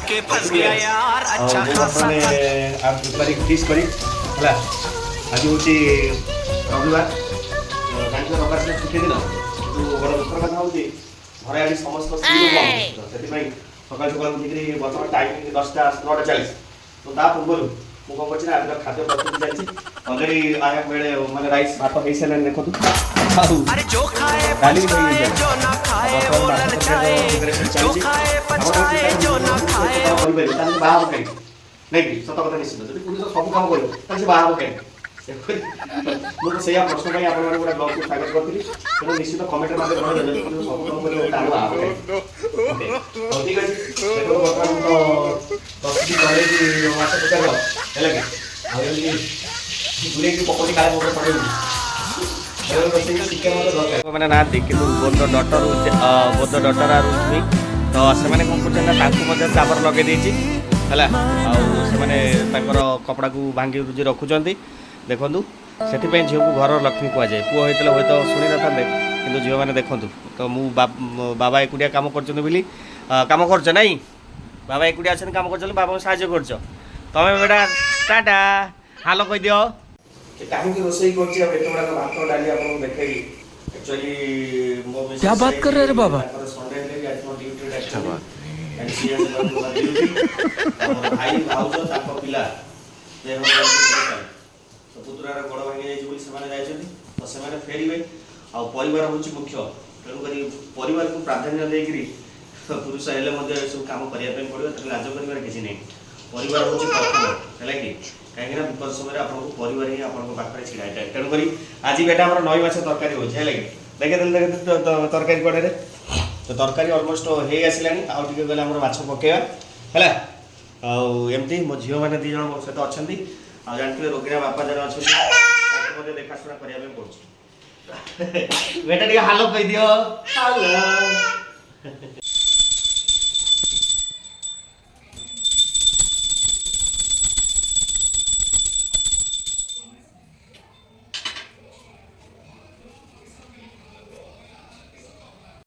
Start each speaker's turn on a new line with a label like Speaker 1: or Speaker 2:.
Speaker 1: के फंस गया यार अच्छा खासा
Speaker 2: आप तारीख फिक्स करी हला आज होची रविवार कांच रविवार से छुट्टी दिन तो बड़ दुखर कथा होची घरे आज समस्त स्त्री लोक सेति भाई सकाल सकाल उठिकरी वर्तमान टाइम 10टा 9:40 तो ता पूर्व मु कौन करछि ना आज खाद्य प्रस्तुति चलछि ऑलरेडी आया मेरे माने राइस भात हेइ सेलन देखो तू
Speaker 1: अरे जो खाए पछताए जो ना खाए वो ललचाए जो खाए पछताए जो ना खाए
Speaker 2: तांके बाहा बकै नै कि सत कथा निश्चित जदि पुलिस सब काम करियो तांके बाहा बकै मु तो सेया प्रश्न भाई आपण माने ब्लॉग को स्वागत करथि तो निश्चित कमेंट रे माने जणे जदि पुलिस सब काम करियो तांके बाहा बकै ओके ठीक अछि देखो वर्तमान तो तस्ती करे कि मासे पचार हेला कि आ बुले की पकोड़ी काले मोटर पड़े मैंने ना कि बोध डटर आर उठ्मी तो से मैंने कौन कर चापर लगे देती है कपड़ा को भांगी रुझी रखुच्च देखूँ से झील को घर लक्ष्मी कहुए पुओ होता है तो शुणी न था कि झील मैंने देखूँ तो मु बाबा एकुटिया कम कम कर नाई बाबा एकुटिया अच्छे कम कर बाबा साहय कर तमें बेटा टाटा हालो कह दियो कहीं रोसई करछि अब एत बड़ा भात डाली आपन देखैली एक्चुअली मो
Speaker 3: क्या बात कर रहे रे बाबा
Speaker 2: संडे ले भी आज मो ड्यूटी अच्छा बात एंड सी एस ड्यूटी भाई भाउजो ताको पिला जे हो तो पुतरार बड़ भाई जाई बोली से माने जाइछथि तो से माने फेरिबे आ परिवार होछि मुख्य तेनु करी परिवार को प्राधान्य देगिरी पुरुष हेले मध्ये सब काम करिया पे पड़ियो त लाज करिवार किछि नै परिवार होछि प्रथम हैला कि कहीं विपद समय आपको परिवार ही आपको पाखे छिड़ा जाए तेणुक आज बेटा हमारे नई माछ तरकारी हो देखे देखे तरकारी कड़े तो तरकारी अलमोस्ट हो आसला आउ टे गले माछ पकेवा है आमती मो झील मैंने दी जन मो सहित अच्छा जानते रोगिणा बापा जन अच्छे देखाशुना करने पड़े बेटा टे हालो कह दियो।